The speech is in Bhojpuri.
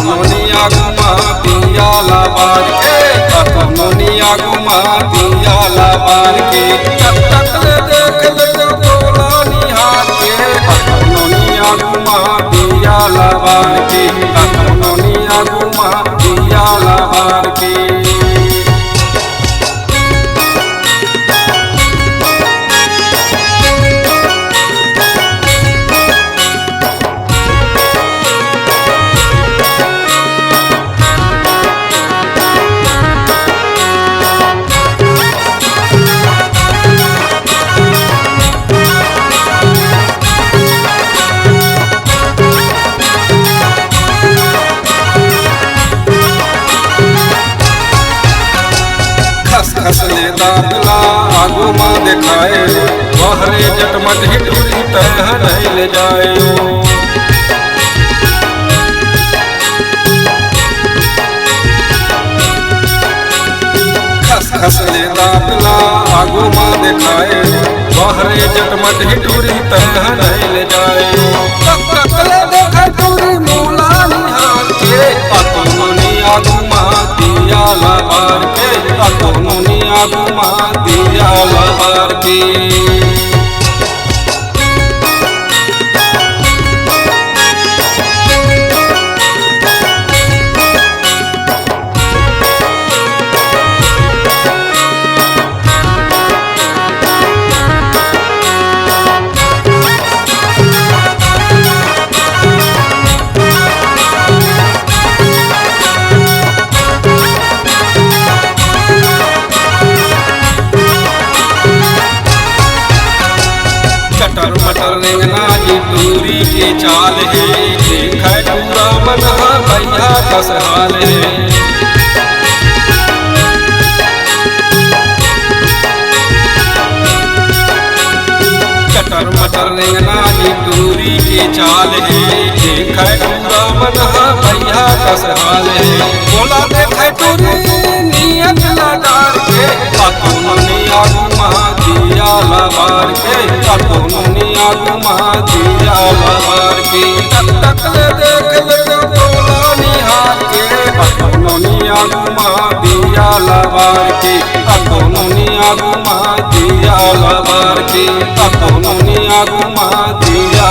अतमनिया गुमा दिया लाबार के अतमनिया गुमा दिया लाबार के तक तक ले देख ले तोला निहार के अतमनिया गुमा दिया लाबार के अतमनिया गुमा दिया लाबार के खसले दादला आगू माँ दिखाए बहरे जटमट हिटूरी तह नहीं ले जाए खसले दादला आगू माँ दिखाए बहरे जटमट हिटूरी तह नहीं ले जाए देखा टूरी मूला निहार के अतमनिया गुमा दिया लाबार के अतमनिया गुमा दिया लाबार के चटर मटर रेंगना जी दूरी के चाल है देखा पूरा मन भैया कसहाल है चटर मटर रेंगना जी दूरी के चाल है देखा पूरा मन भैया कसहाल है बोला देखा टूरी नियत लगार के अतमनिया गुमा दिया लाबार के अतमनिया गुमा दिया लाबार के तक तक ले देख ले तोला निहार के अतमनिया गुमा दिया लाबार के अतमनिया गुमा दिया लाबार के अतमनिया गुमा दिया